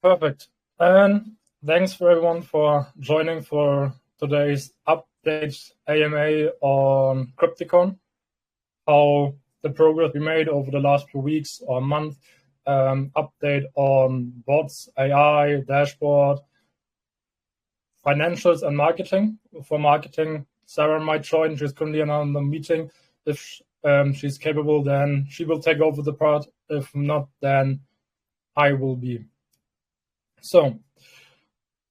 Perfect. And thanks for everyone for joining for today's update AMA on Crypticorn, how the progress we made over the last few weeks or month, update on bots, AI, dashboard, financials and marketing. For marketing, Sarah might join. She's currently on the meeting. If she's capable, then she will take over the part. If not, then I will be. So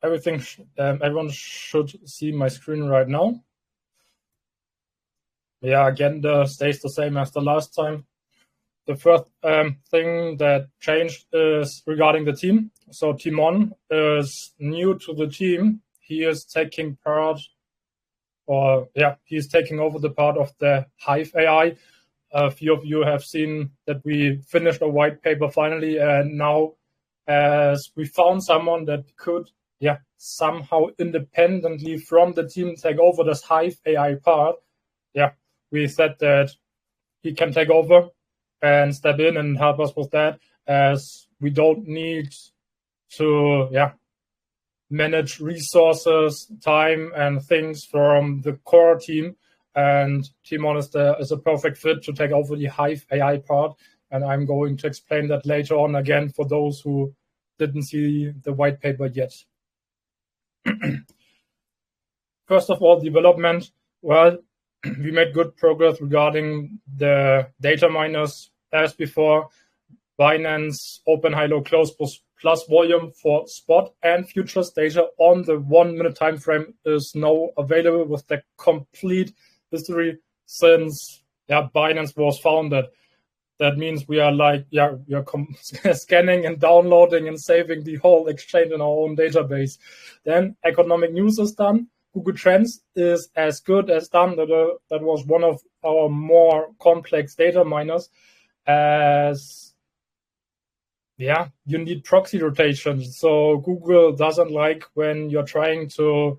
everyone should see my screen right now. Yeah, agenda stays the same as the last time. The first thing that changed is regarding the team. So Timon is new to the team. He is taking part, he's taking over the part of the Hive AI. A few of you have seen that we finished a white paper finally, and now as we found someone that could, somehow independently from the team take over this Hive AI part, we said that he can take over and step in and help us with that, as we don't need to, manage resources, time, and things from the core team. And Timon is a perfect fit to take over the Hive AI part. And I'm going to explain that later on again for those who didn't see the white paper yet. First of all, development. Well, we made good progress regarding the data miners as before. Binance open, high, low, close plus volume for spot and futures data on the 1 minute time frame is now available with the complete history since Binance was founded. That means we are scanning and downloading and saving the whole exchange in our own database. Then economic news is done. Google Trends is as good as done. That was one of our more complex data miners, as you need proxy rotations. So Google doesn't like when you're trying to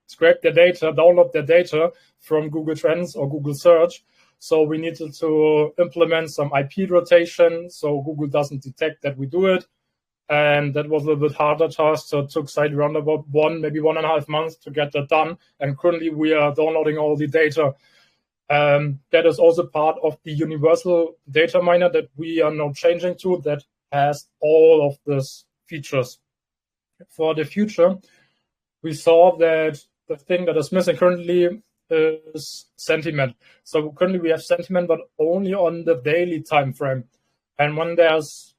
scrape their data, download their data from Google Trends or Google Search. So we needed to implement some IP rotation so Google doesn't detect that we do it. And that was a little bit harder task. So it took around about 1.5 months to get that done. And currently we are downloading all the data. That is also part of the universal data miner that we are now changing to, that has all of these features. For the future, we saw that the thing that is missing currently is sentiment. So currently we have sentiment, but only on the daily time frame. And when there's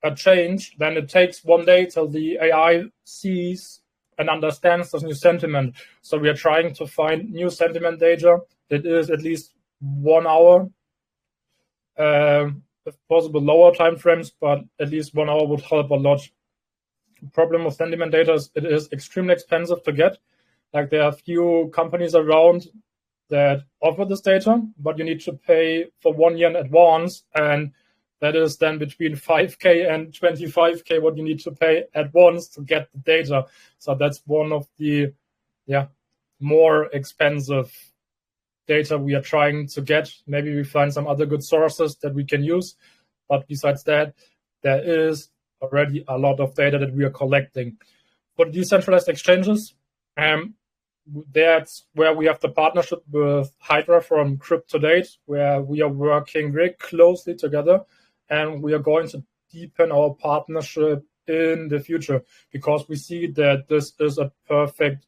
a change, then it takes 1 day till the AI sees and understands this new sentiment. So we are trying to find new sentiment data that is at least 1 hour, if possible lower time frames, but at least 1 hour would help a lot. The problem with sentiment data is it is extremely expensive to get. Like, there are few companies around that offer this data, but you need to pay for 1 year in advance, and that is then between 5K and 25K what you need to pay at once to get the data. So that's one of the more expensive data we are trying to get. Maybe we find some other good sources that we can use, but besides that, there is already a lot of data that we are collecting. For decentralized exchanges, that's where we have the partnership with Hydra from Cryptodate, where we are working very closely together, and we are going to deepen our partnership in the future, because we see that this is a perfect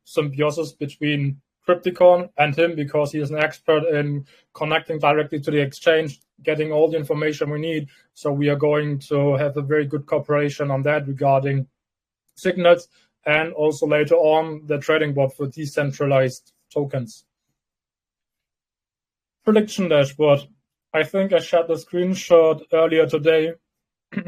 symbiosis between Crypticorn and him, because he is an expert in connecting directly to the exchange, getting all the information we need. So we are going to have a very good cooperation on that regarding signals, and also later on the trading bot for decentralized tokens. Prediction dashboard. I think I shared the screenshot earlier today.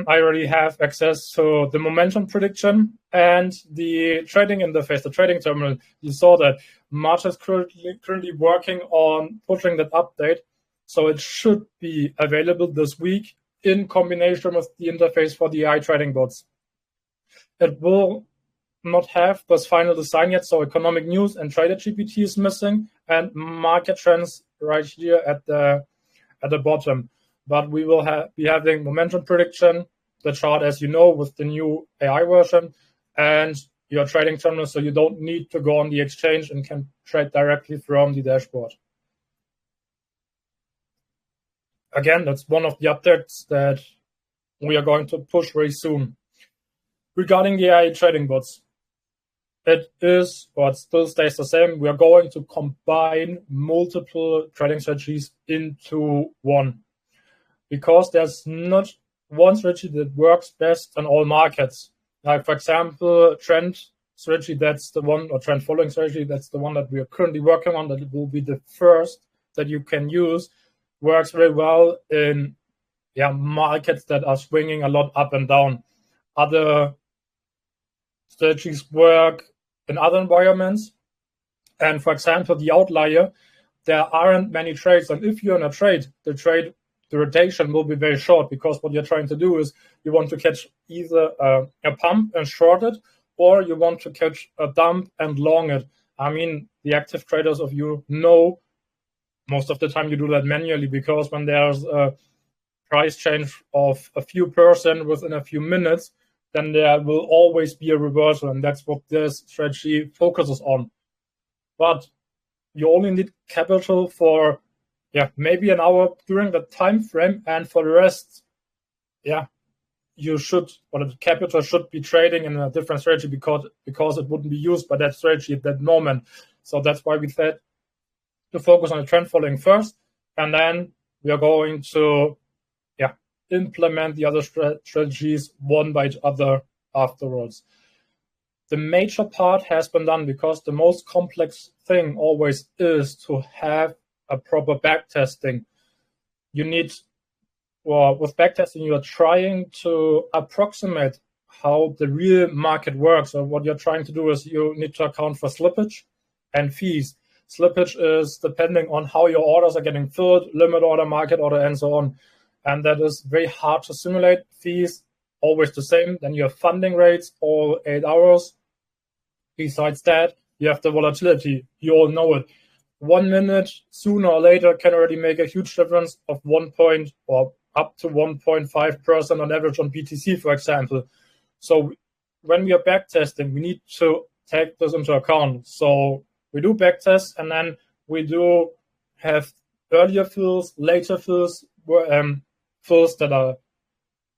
I already have access to the momentum prediction and the trading interface, the trading terminal. You saw that March is currently working on pushing that update. So it should be available this week in combination with the interface for the AI trading bots. It will not have this final design yet. So economic news and trader GPT is missing, and market trends right here at the bottom. But we will be having momentum prediction, the chart as you know with the new AI version and your trading terminal, so you don't need to go on the exchange and can trade directly from the dashboard. Again, that's one of the updates that we are going to push very soon. Regarding the AI trading bots, it is, or it still stays the same. We are going to combine multiple trading strategies into one, because there's not one strategy that works best on all markets. Like, for example, trend strategy, that's the one, or trend following strategy, that's the one that we are currently working on, that will be the first that you can use, works very well in markets that are swinging a lot up and down. Other strategies work in other environments. And for example, the outlier, there aren't many trades. And if you're in a trade, the rotation will be very short, because what you're trying to do is you want to catch either a pump and short it, or you want to catch a dump and long it. I mean, the active traders of you know most of the time you do that manually, because when there's a price change of a few percent within a few minutes, then there will always be a reversal, and that's what this strategy focuses on. But you only need capital for maybe an hour during the time frame, and for the rest, you should, or the capital should be trading in a different strategy, because it wouldn't be used by that strategy at that moment. So that's why we said to focus on the trend following first, and then we are going to implement the other strategies one by each other afterwards. The major part has been done, because the most complex thing always is to have a proper backtesting. You need, with backtesting, you are trying to approximate how the real market works. So what you're trying to do is you need to account for slippage and fees. Slippage is depending on how your orders are getting filled, limit order, market order, and so on. And that is very hard to simulate. Fees, always the same. Then you have funding rates all 8 hours. Besides that, you have the volatility. You all know it. 1 minute sooner or later can already make a huge difference of 1 point or up to 1.5% on average on BTC, for example. So when we are backtesting, we need to take this into account. So we do backtests, and then we do have earlier fills, later fills, fills that are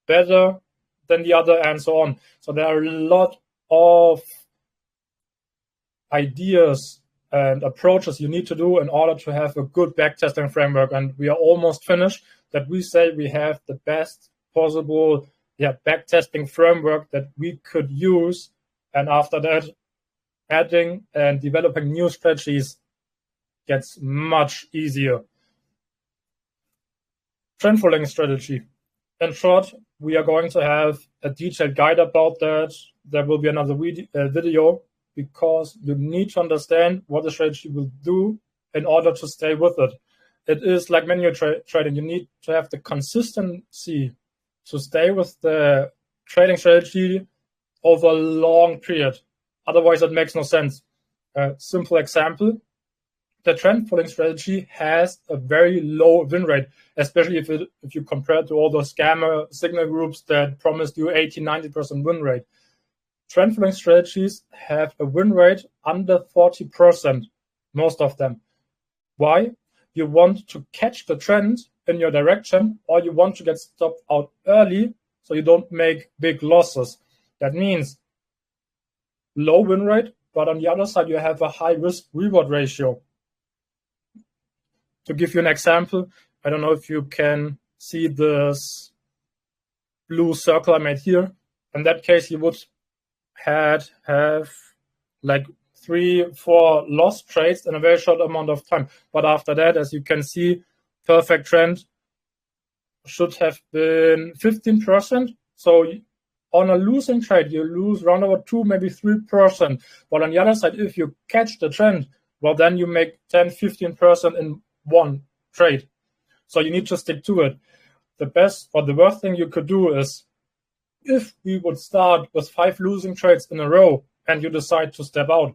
better than the other, and so on. So there are a lot of ideas and approaches you need to do in order to have a good backtesting framework. And we are almost finished, that we say we have the best possible backtesting framework that we could use. And after that, adding and developing new strategies gets much easier. Trend following strategy. In short, we are going to have a detailed guide about that. There will be another video, because you need to understand what the strategy will do in order to stay with it. It is like manual trading. You need to have the consistency to stay with the trading strategy over a long period. Otherwise, it makes no sense. A simple example, the trend following strategy has a very low win rate, especially if you compare to all those scammer signal groups that promised you 80-90% win rate. Trend following strategies have a win rate under 40%, most of them. Why? You want to catch the trend in your direction, or you want to get stopped out early so you don't make big losses. That means low win rate, but on the other side, you have a high risk reward ratio. To give you an example, I don't know if you can see this blue circle I made here. In that case, you would have like 3-4 lost trades in a very short amount of time. But after that, as you can see, perfect trend should have been 15%. So on a losing trade, you lose around about 2, maybe 3%. But on the other side, if you catch the trend, well, then you make 10-15% in one trade. So you need to stick to it. The best or the worst thing you could do is, if we would start with 5 losing trades in a row and you decide to step out.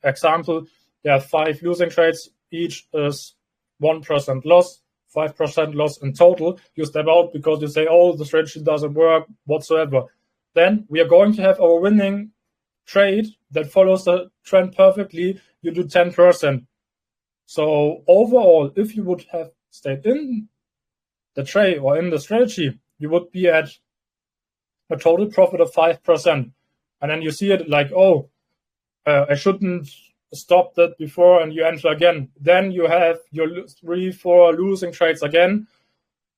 Example, there are 5 losing trades, each is 1% loss. 5% loss in total, you step out because you say, oh, the strategy doesn't work whatsoever. Then we are going to have our winning trade that follows the trend perfectly. You do 10%. So overall, if you would have stayed in the trade or in the strategy, you would be at a total profit of 5%. And then you see it like, oh, I shouldn't stop that before, and you enter again. Then you have your 3-4 losing trades again.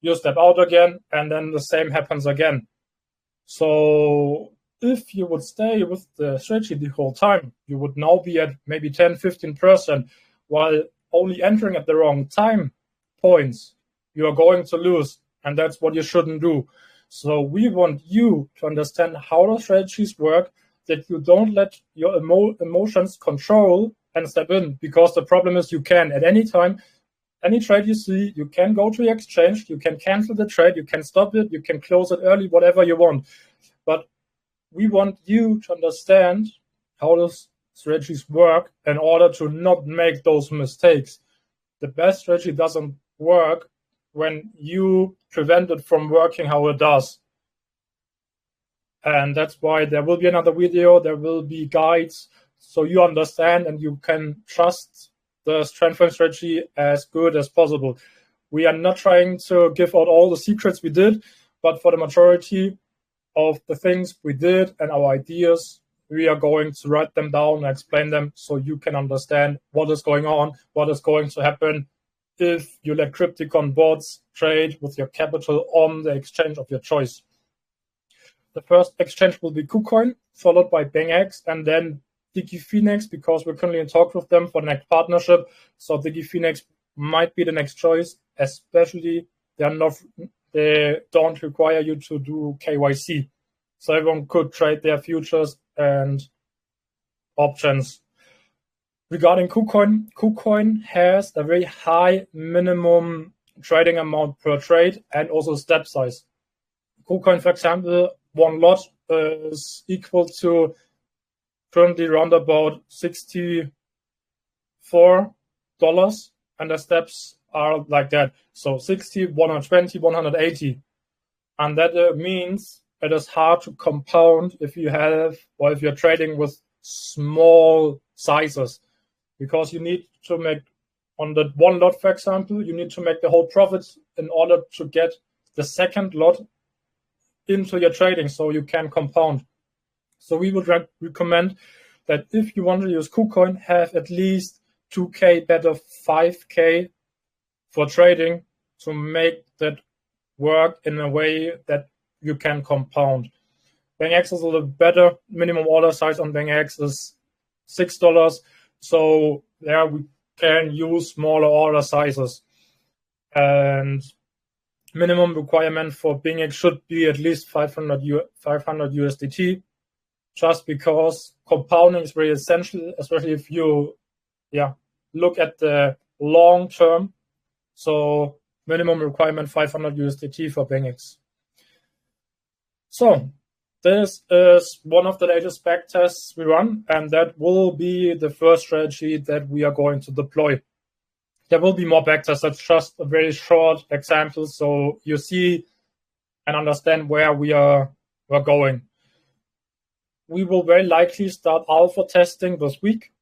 You step out again, and then the same happens again. So if you would stay with the strategy the whole time, you would now be at maybe 10-15%, while only entering at the wrong time points, you are going to lose, and that's what you shouldn't do. So we want you to understand how the strategies work, that you don't let your emotions control and step in, because the problem is you can at any time, any trade you see, you can go to the exchange, you can cancel the trade, you can stop it, you can close it early, whatever you want. But we want you to understand how those strategies work in order to not make those mistakes. The best strategy doesn't work when you prevent it from working how it does. And that's why there will be another video, there will be guides, so you understand and you can trust the strengthening strategy as good as possible. We are not trying to give out all the secrets we did, but for the majority of the things we did and our ideas, we are going to write them down and explain them so you can understand what is going on, what is going to happen if you let Crypticorn bots trade with your capital on the exchange of your choice. The first exchange will be KuCoin, followed by BangX, and then DigiPhoenix, because we're currently in talks with them for the next partnership. So DigiPhoenix might be the next choice, especially they don't require you to do KYC. So everyone could trade their futures and options. Regarding KuCoin, KuCoin has a very high minimum trading amount per trade and also step size. KuCoin, for example, one lot is equal to currently around about $64, and the steps are like that. So 60, 120, 180. And that means it is hard to compound if you have, or if you're trading with small sizes, because you need to make, on the one lot, for example, you need to make the whole profit in order to get the second lot into your trading so you can compound. So we would recommend that if you want to use KuCoin, have at least 2K, better 5K for trading to make that work in a way that you can compound. BangX is a little better. Minimum order size on BangX is $6. So there we can use smaller order sizes. And minimum requirement for BangX should be at least 500 USDT, just because compounding is very essential, especially if you look at the long term. So minimum requirement 500 USDT for BangX. So this is one of the latest back tests we run, and that will be the first strategy that we are going to deploy. There will be more backtests. That's just a very short example, so you see and understand where we're going. We will very likely start alpha testing this week.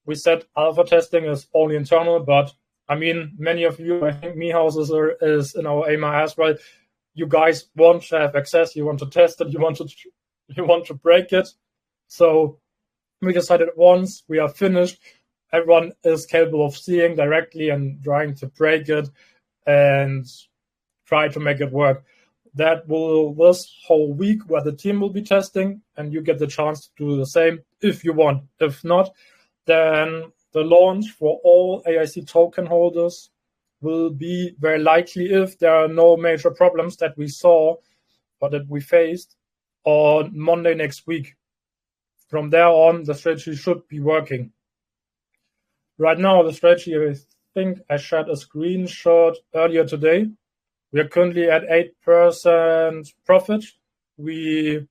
We said alpha testing is only internal, but I mean, many of you, I think Mihaus is in our AMA as well. You guys want to have access, you want to test it, you want to break it. So we decided once we are finished, everyone is capable of seeing directly and trying to break it and try to make it work. That will this whole week where the team will be testing, and you get the chance to do the same if you want. If not, then the launch for all AIC token holders will be very likely, if there are no major problems that we saw or that we faced, on Monday next week. From there on, the strategy should be working. Right now, the strategy, I think I shared a screenshot earlier today. We are currently at 8% profit. We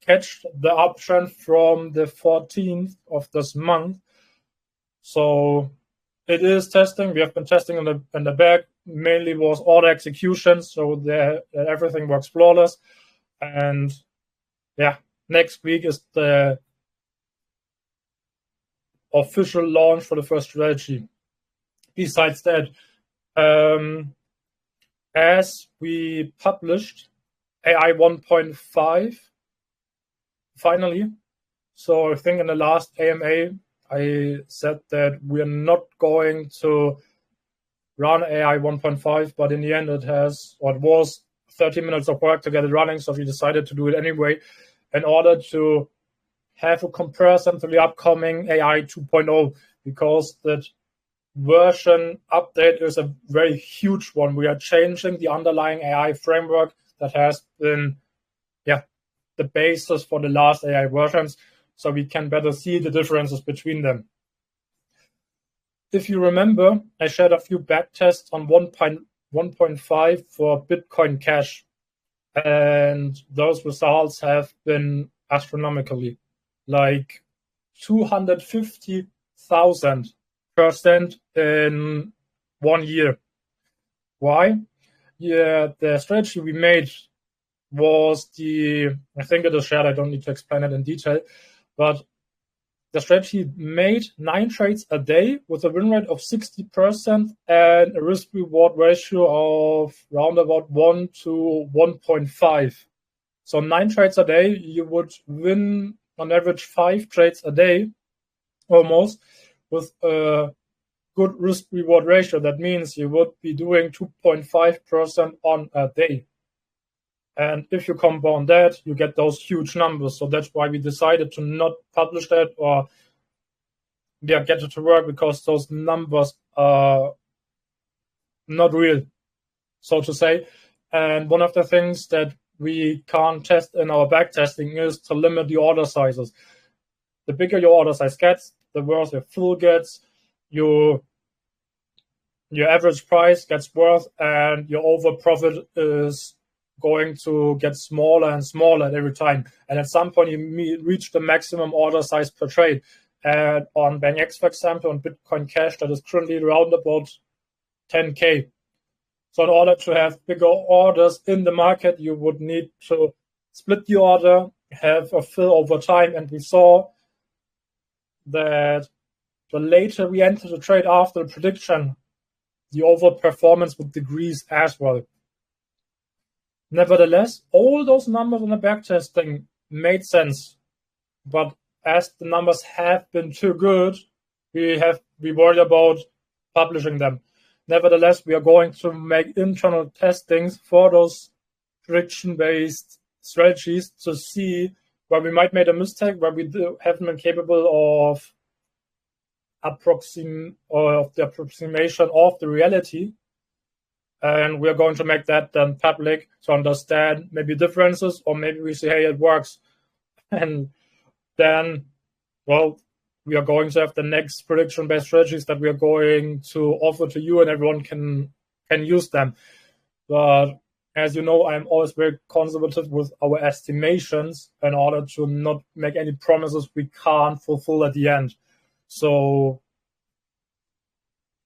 catch the uptrend from the 14th of this month. So It is testing. We have been testing in the back. Mainly was order execution, so everything works flawless. And yeah, next week is the official launch for the first strategy. Besides that, as we published AI 1.5 finally, so I think in the last AMA, I said that we're not going to run AI 1.5, but in the end it was 30 minutes of work to get it running, so we decided to do it anyway in order to have a comparison to the upcoming AI 2.0, because that version update is a very huge one. We are changing the underlying AI framework that has been the basis for the last AI versions, so we can better see the differences between them. If you remember, I shared a few backtests on 1.5 for Bitcoin Cash, and those results have been astronomically, like 250,000% in 1 year. Why? Yeah, the strategy we made was I think it is shared, I don't need to explain it in detail, but the strategy made 9 trades a day with a win rate of 60% and a risk-reward ratio of round about 1 to 1.5. So 9 trades a day, you would win on average 5 trades a day, almost, with a good risk-reward ratio. That means you would be doing 2.5% on a day. And if you compound that, you get those huge numbers. So that's why we decided to not publish that or get it to work, because those numbers are not real, so to say. And one of the things that we can't test in our backtesting is to limit the order sizes. The bigger your order size gets, the worse your fill gets, your average price gets worse, and your over profit is going to get smaller and smaller every time. And at some point, you reach the maximum order size per trade. And on BangX, for example, on Bitcoin Cash, that is currently around about 10K. So in order to have bigger orders in the market, you would need to split the order, have a fill over time. And we saw that the later we enter the trade after the prediction, the overperformance would decrease as well. Nevertheless, all those numbers in the backtesting made sense, but as the numbers have been too good, we worried about publishing them. Nevertheless, we are going to make internal testings for those prediction-based strategies to see where we might make a mistake, where we haven't been capable of the approximation of the reality. And we're going to make that then public to understand maybe differences, or maybe we say, hey, it works. And then, well, we are going to have the next prediction-based strategies that we are going to offer to you, and everyone can use them. But as you know, I'm always very conservative with our estimations in order to not make any promises we can't fulfill at the end. So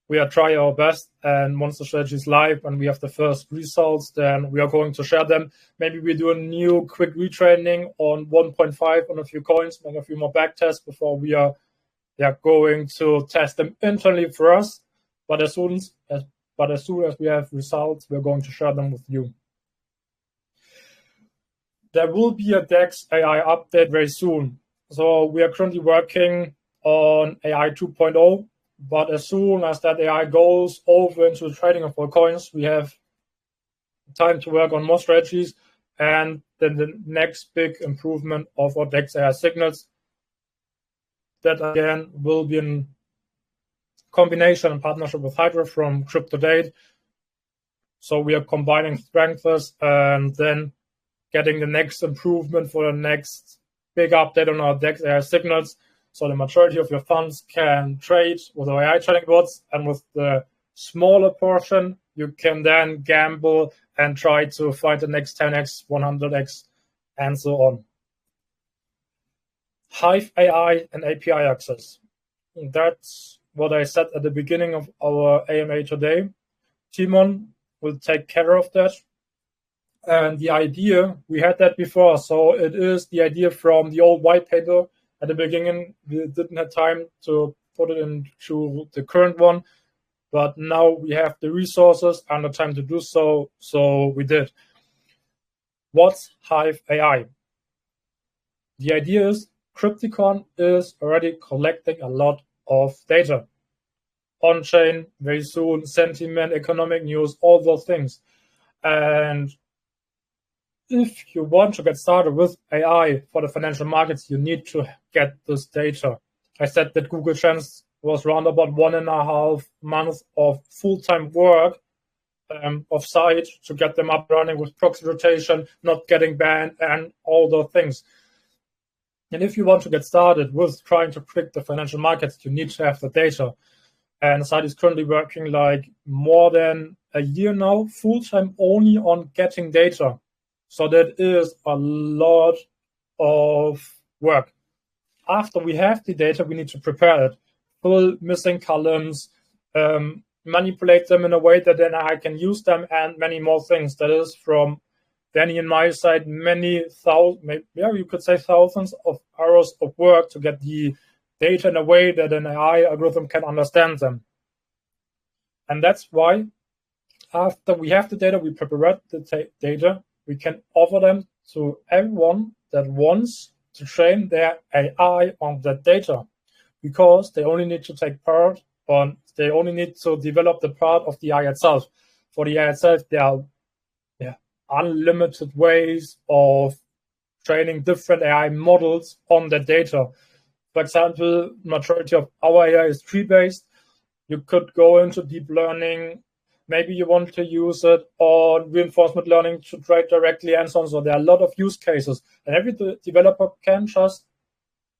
we are trying our best, and once the strategy is live and we have the first results, then we are going to share them. Maybe we do a new quick retraining on 1.5 on a few coins, make a few more back tests before we are going to test them internally for us. But as soon as we have results, we're going to share them with you. There will be a DEX AI update very soon. So we are currently working on AI 2.0. But as soon as that AI goes over into the trading of all coins, we have time to work on more strategies. And then the next big improvement of our DEX AI signals, that again will be in combination and partnership with Hydra from CryptoDate. So we are combining strengths and then getting the next improvement for the next big update on our DEX AI signals. So the majority of your funds can trade with our AI trading bots, and with the smaller portion, you can then gamble and try to find the next 10x, 100x, and so on. Hive AI and API access. That's what I said at the beginning of our AMA today. Timon will take care of that. And the idea, we had that before. So it is the idea from the old white paper at the beginning. We didn't have time to put it into the current one, but now we have the resources and the time to do so. So we did. What's Hive AI? The idea is Crypticorn is already collecting a lot of data. On-chain, very soon, sentiment, economic news, all those things. And if you want to get started with AI for the financial markets, you need to get this data. I said that Google Trends was around about 1.5 months of full-time work of site to get them up running with proxy rotation, not getting banned, and all those things. And if you want to get started with trying to predict the financial markets, you need to have the data. And the site is currently working like more than a year now, full-time only on getting data. So that is a lot of work. After we have the data, we need to prepare it, fill missing columns, manipulate them in a way that then I can use them, and many more things. That is from Danny and my side, many thousands, you could say thousands of hours of work to get the data in a way that an AI algorithm can understand them. And that's why after we have the data, we prepare the data, we can offer them to everyone that wants to train their AI on that data, because they only need to take part on, they only need to develop the part of the AI itself. For the AI itself, there are unlimited ways of training different AI models on that data. For example, majority of our AI is tree-based. You could go into deep learning. Maybe you want to use it on reinforcement learning to trade directly and so on. So there are a lot of use cases. And every developer can just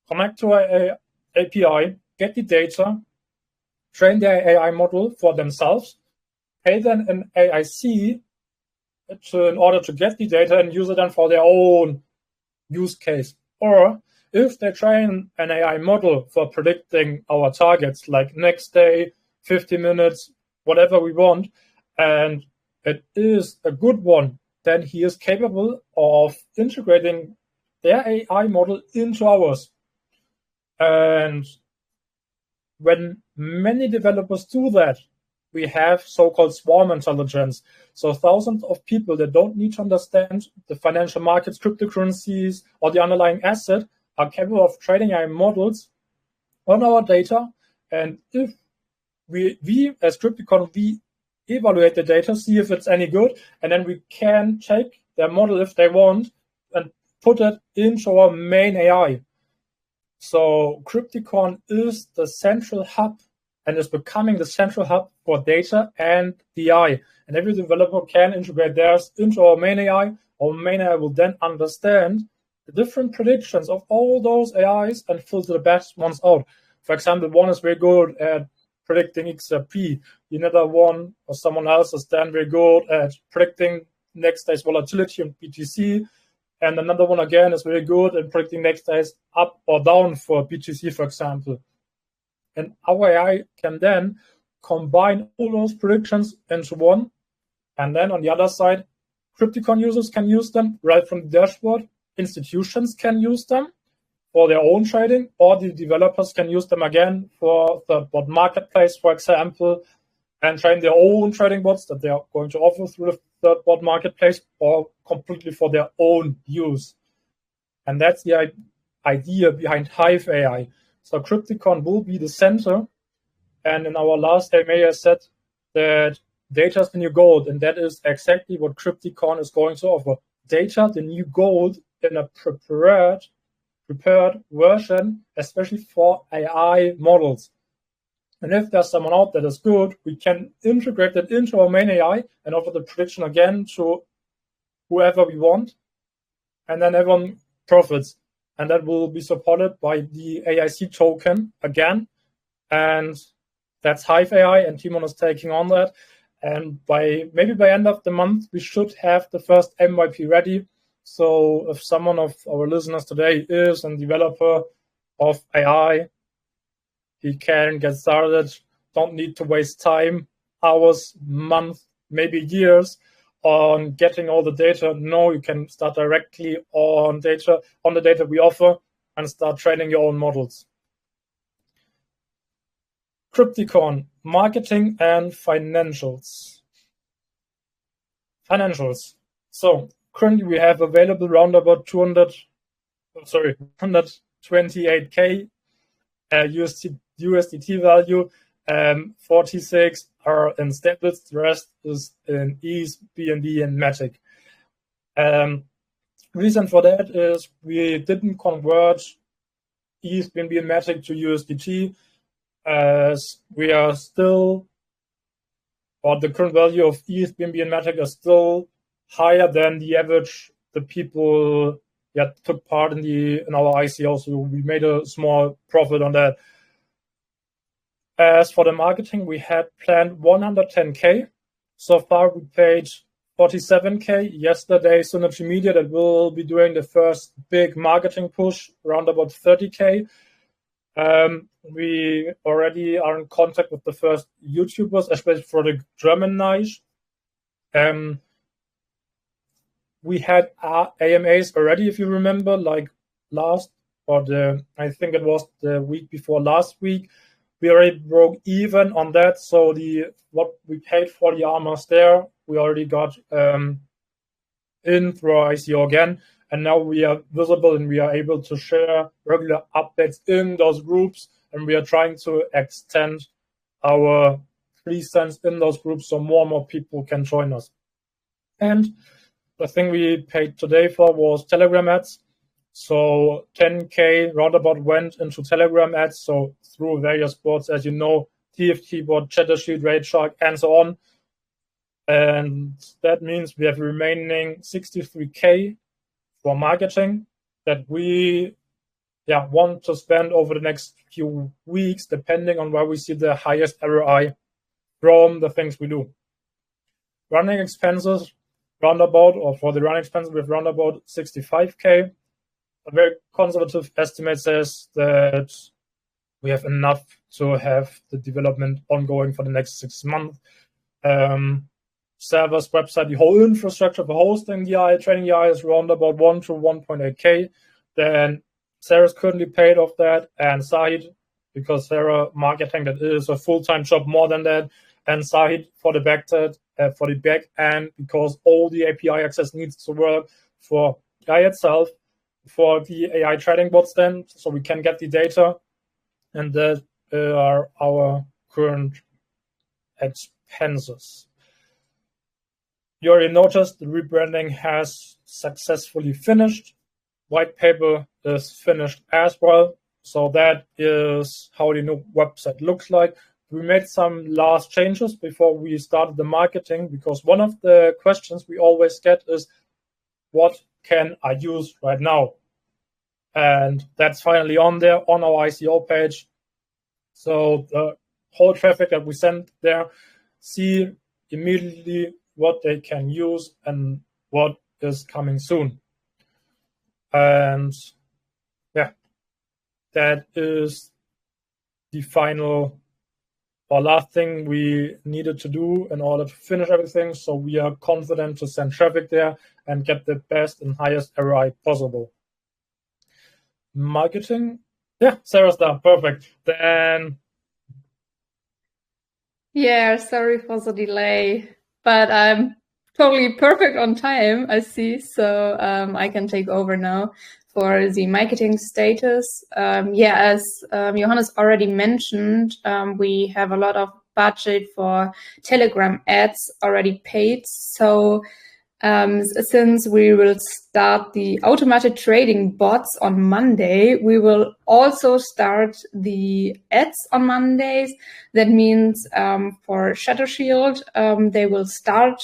connect to an API, get the data, train their AI model for themselves, pay them an AIC in order to get the data and use it then for their own use case. Or if they train an AI model for predicting our targets, like next day, 50 minutes, whatever we want, and it is a good one, then he is capable of integrating their AI model into ours. And when many developers do that, we have so-called swarm intelligence. So thousands of people that don't need to understand the financial markets, cryptocurrencies, or the underlying asset are capable of training AI models on our data. And if we as Crypticorn, we evaluate the data, see if it's any good, and then we can take their model if they want and put it into our main AI. So Crypticorn is the central hub and is becoming the central hub for data and AI. And every developer can integrate theirs into our main AI. Our main AI will then understand the different predictions of all those AIs and filter the best ones out. For example, one is very good at predicting XRP. Another one or someone else is then very good at predicting next day's volatility on BTC. And another one again is very good at predicting next day's up or down for BTC, for example. And our AI can then combine all those predictions into one. And then on the other side, Crypticorn users can use them right from the dashboard. Institutions can use them for their own trading, or the developers can use them again for the bot marketplace, for example, and train their own trading bots that they are going to offer through the third bot marketplace, or completely for their own use. And that's the idea behind Hive AI. So Crypticorn will be the center. And in our last AMA, I said that data is the new gold. And that is exactly what Crypticorn is going to offer. Data, the new gold, in a prepared version, especially for AI models. And if there's someone out that is good, we can integrate that into our main AI and offer the prediction again to whoever we want. And then everyone profits. And that will be supported by the AIC token again. And that's Hive AI, and Timon is taking on that. And maybe by end of the month, we should have the first MVP ready. So if someone of our listeners today is a developer of AI, he can get started. Don't need to waste time, hours, months, maybe years on getting all the data. No, you can start directly on the data we offer and start training your own models. Crypticorn, marketing and financials. So currently we have available around about 128k USDT value. 46 are in stables, the rest is in ETH, BNB, and Matic. Reason for that is we didn't convert ETH, BNB, and Matic to USDT, as we are still, or the current value of ETH, BNB, and Matic are still higher than the average the people took part in our ICO, so we made a small profit on that. As for the marketing, we had planned 110k. So far, we paid 47k. Yesterday, Synergy Media, that will be doing the first big marketing push, around about 30k. We already are in contact with the first YouTubers, especially for the German niche. We had AMAs already, if you remember, like I think it was the week before last week. We already broke even on that. So what we paid for the armors there, we already got in through our ICO again. And now we are visible and we are able to share regular updates in those groups. And we are trying to extend our 3 cents in those groups so more and more people can join us. And the thing we paid today for was Telegram ads. So 10k roundabout went into Telegram ads. So through various bots, as you know, TFT bot, Chattersheet, RaidShark, and so on. And that means we have remaining 63k for marketing that we want to spend over the next few weeks, depending on where we see the highest ROI from the things we do. Running expenses, for the running expenses, we have roundabout 65k. A very conservative estimate says that we have enough to have the development ongoing for the next 6 months. Servers, website, the whole infrastructure for hosting the AI, training the AI is around about 1 to 1.8k. Then Sarah's currently paid off that, and Sahid, because Sarah marketing, that is a full-time job more than that, and Sahid for the back end, because all the API access needs to work for AI itself, for the AI trading bots then, so we can get the data, and that are our current expenses. You already noticed the rebranding has successfully finished. White paper is finished as well. So that is how the new website looks like. We made some last changes before we started the marketing, because one of the questions we always get is, what can I use right now? And that's finally on there on our ICO page. So the whole traffic that we send there, see immediately what they can use and what is coming soon. And that is the final or last thing we needed to do in order to finish everything. So we are confident to send traffic there and get the best and highest ROI possible. Marketing. Sarah's done. Perfect. Then. Sorry for the delay, but I'm totally perfect on time, I see. So I can take over now for the marketing status. As Johannes already mentioned, we have a lot of budget for Telegram ads already paid. So since we will start the automated trading bots on Monday, we will also start the ads on Mondays. That means for Shuttershield, they will start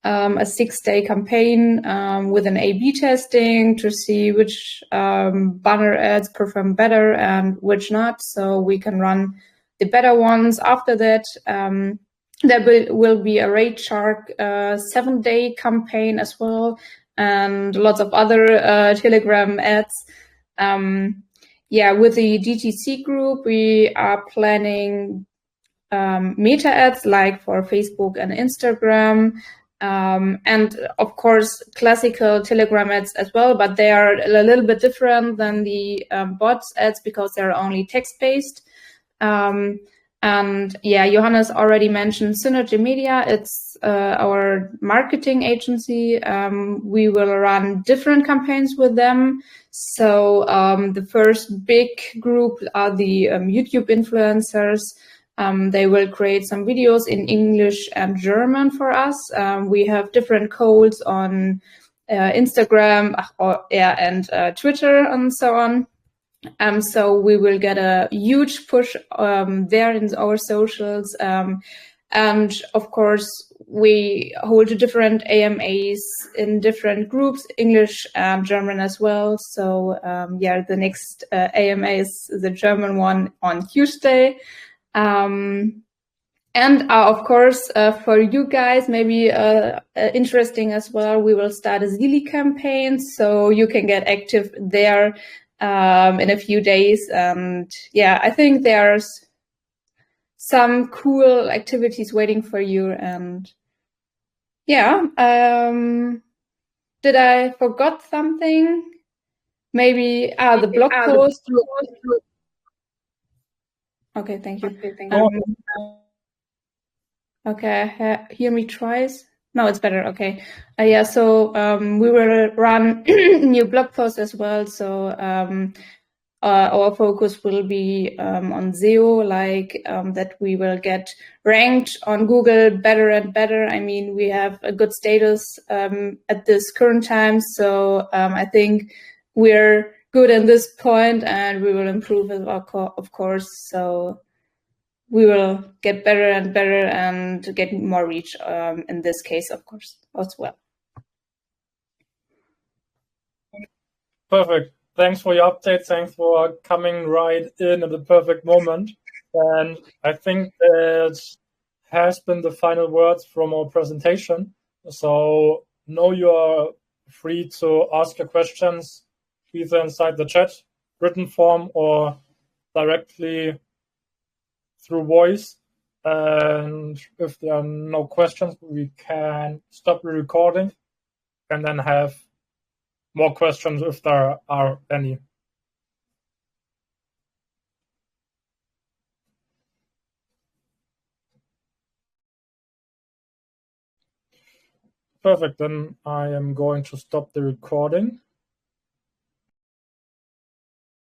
a 6-day campaign with an A/B testing to see which banner ads perform better and which not, so we can run the better ones. After that, there will be a RaidShark 7-day campaign as well, and lots of other Telegram ads. yeah, with the DTC group, we are planning meta ads like for Facebook and Instagram. And of course, classical Telegram ads as well, but they are a little bit different than the bots ads because they're only text-based. And yeah, Johannes already mentioned Synergy Media. It's our marketing agency. We will run different campaigns with them. So the first big group are the YouTube influencers. They will create some videos in English and German for us. We have different codes on Instagram and Twitter and so on. So we will get a huge push there in our socials. And of course, we hold different AMAs in different groups, English and German as well. So yeah, the next AMA is the German one on Tuesday. And of course, for you guys, maybe interesting as well, we will start a Zili campaign, so you can get active there in a few days. And yeah, I think there's some cool activities waiting for you. And yeah, did I forgot something? Maybe the blog post. Okay, thank you. Okay, hear me twice. No, it's better. Okay. Yeah, so we will run new blog posts as well. So our focus will be on SEO, like that we will get ranked on Google better and better. I mean, we have a good status at this current time. So I think we're good in this point and we will improve it, of course. So we will get better and better and get more reach in this case, of course, as well. Perfect. Thanks for your update. Thanks for coming right in at the perfect moment. And I think that has been the final words from our presentation. So now you are free to ask your questions either inside the chat, written form, or directly through voice. And if there are no questions, we can stop the recording and then have more questions if there are any. Perfect, then I am going to stop the recording.